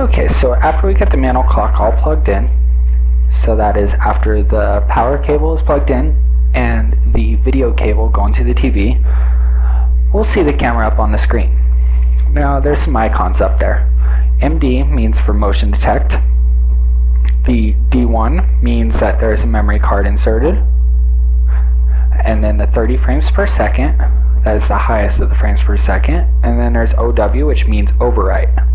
Okay, so after we get the mantel clock all plugged in, so that is after the power cable is plugged in and the video cable going to the TV, we'll see the camera up on the screen. Now there's some icons up there. MD means for motion detect. The D1 means that there's a memory card inserted. And then the 30 frames per second, that is the highest of the frames per second. And then there's OW, which means overwrite.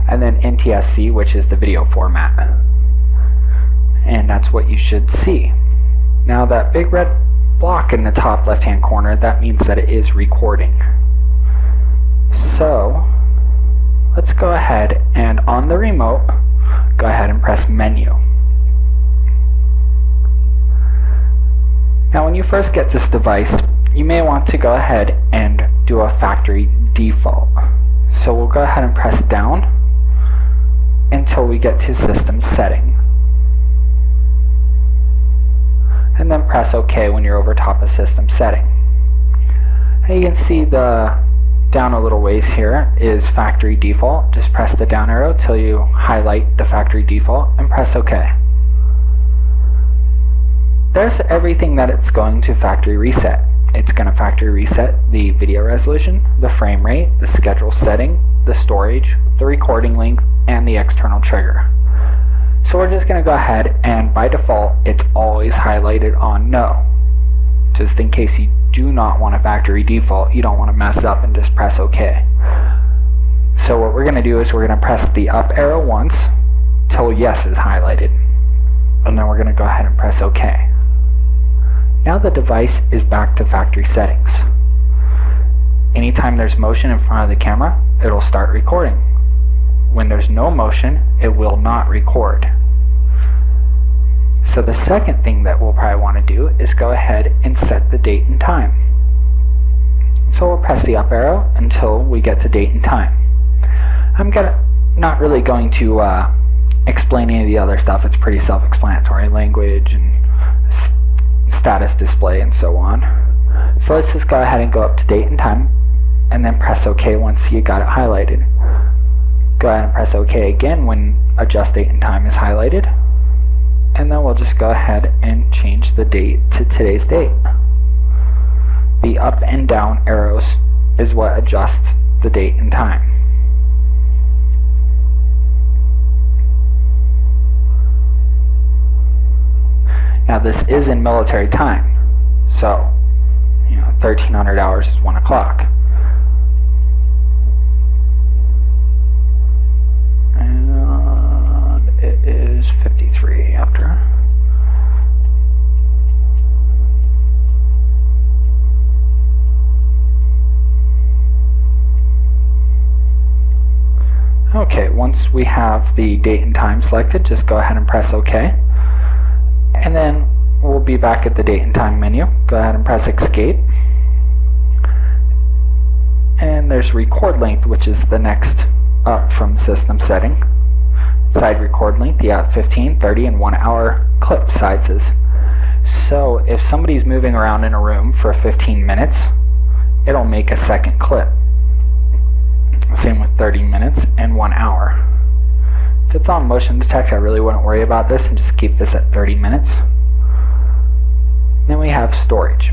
And then NTSC, which is the video format. And that's what you should see. Now that big red block in the top left hand corner, that means that it is recording. So let's go ahead and on the remote, go ahead and press menu. Now when you first get this device, you may want to go ahead and do a factory default. So we'll go ahead and press down until we get to system setting. And then press OK when you're over top of system setting. And you can see the down a little ways here is factory default. Just press the down arrow till you highlight the factory default and press OK. There's everything that it's going to factory reset. It's going to factory reset the video resolution, the frame rate, the schedule setting, the storage, the recording length, and the external trigger. So we're just going to go ahead and by default it's always highlighted on no. Just in case you do not want a factory default, you don't want to mess up and just press OK. So what we're going to do is we're going to press the up arrow once till yes is highlighted. And then we're going to go ahead and press OK. Now the device is back to factory settings. Anytime there's motion in front of the camera, it'll start recording. When there's no motion, it will not record. So the second thing that we'll probably want to do is go ahead and set the date and time. So we'll press the up arrow until we get to date and time. I'm not really going to explain any of the other stuff. It's pretty self-explanatory, language and status display and so on. So let's just go ahead and go up to date and time and then press OK once you got it highlighted. Go ahead and press OK again when adjust date and time is highlighted. And then we'll just go ahead and change the date to today's date. The up and down arrows is what adjusts the date and time. Now this is in military time, so 1300 hours is 1 o'clock. And it is 53 after. Okay, once we have the date and time selected, just go ahead and press OK. And then we'll be back at the date and time menu. Go ahead and press escape. And there's record length, which is the next up from system setting. Side record length, you have 15, 30, and 1 hour clip sizes. So if somebody's moving around in a room for 15 minutes, it'll make a second clip. Same with 30 minutes and 1 hour. If it's on motion detect, I really wouldn't worry about this and just keep this at 30 minutes. Then we have storage.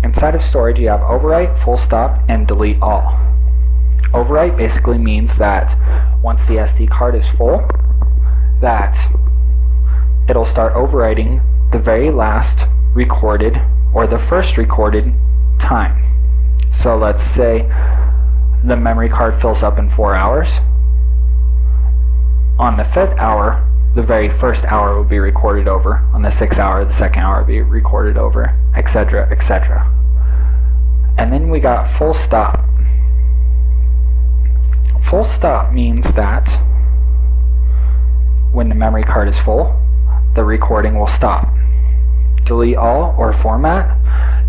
Inside of storage you have overwrite, full stop, and delete all. Overwrite basically means that once the SD card is full, that it'll start overwriting the very last recorded or the first recorded time. So let's say the memory card fills up in 4 hours. On the 5th hour, the very first hour will be recorded over. On the 6th hour, the 2nd hour will be recorded over, etc., etc. And then we got full stop. Full stop means that when the memory card is full, the recording will stop. Delete all or format,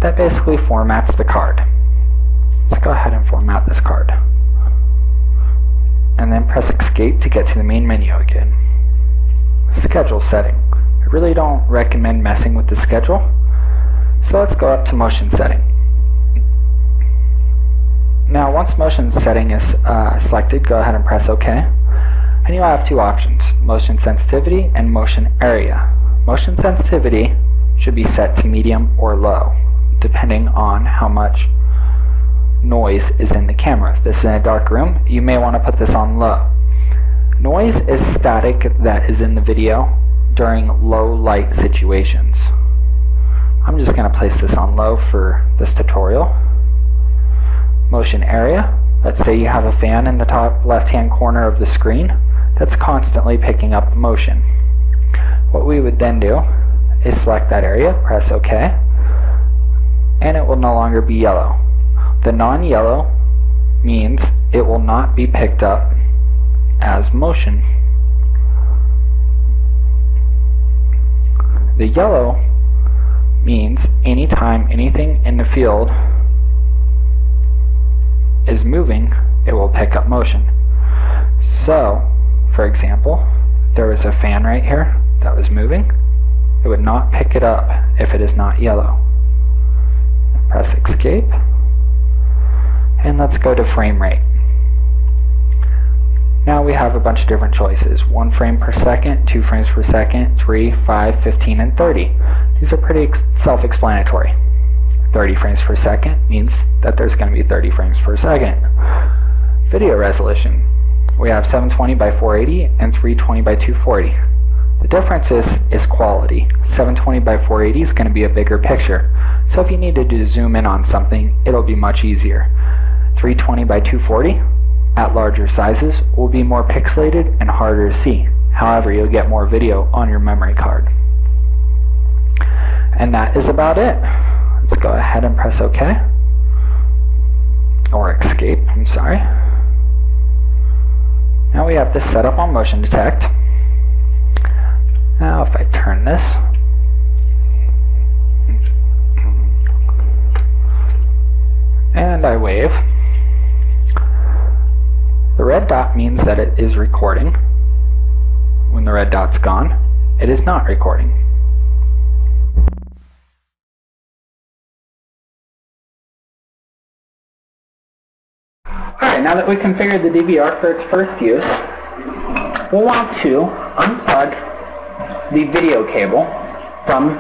that basically formats the card. Let's go ahead and format this card. And then press escape to get to the main menu again. Schedule setting. I really don't recommend messing with the schedule. So let's go up to motion setting. Now once motion setting is selected, go ahead and press OK. And you'll have two options, motion sensitivity and motion area. Motion sensitivity should be set to medium or low, depending on how much noise is in the camera. If this is in a dark room, you may want to put this on low. Noise is static that is in the video during low light situations. I'm just going to place this on low for this tutorial. Motion area. Let's say you have a fan in the top left-hand corner of the screen that's constantly picking up motion. What we would then do is select that area, press OK, and it will no longer be yellow. The non-yellow means it will not be picked up as motion. The yellow means anytime anything in the field is moving, it will pick up motion. So, for example, if there was a fan right here that was moving, it would not pick it up if it is not yellow. Press escape, and let's go to frame rate. Now we have a bunch of different choices. 1 frame per second, 2 frames per second, 3, 5, 15, and 30. These are pretty self-explanatory. 30 frames per second means that there's going to be 30 frames per second. Video resolution. We have 720 by 480 and 320 by 240. The difference is quality. 720 by 480 is going to be a bigger picture. So if you needed to zoom in on something, it'll be much easier. 320 by 240 at larger sizes will be more pixelated and harder to see. However, you'll get more video on your memory card. And that is about it. Let's go ahead and press OK. Or escape, I'm sorry. Now we have this set up on motion detect. Now if I turn this, and I wave, the red dot means that it is recording. When the red dot's gone, it is not recording. Alright, now that we configured the DVR for its first use, we'll want to unplug the video cable from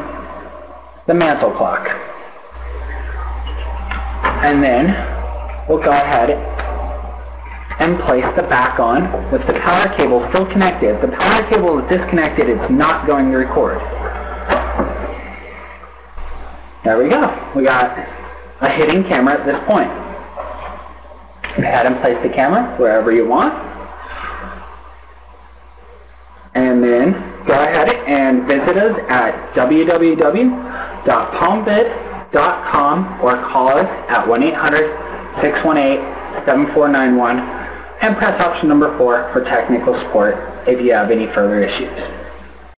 the mantel clock. And then we'll go ahead and place the back on with the power cable still connected. If the power cable is disconnected, it's not going to record. There we go. We got a hidden camera at this point. Go ahead and place the camera wherever you want. And then go ahead and visit us at www.palmvid.com or call us at 1-800-618-7491 and press option number 4 for technical support if you have any further issues.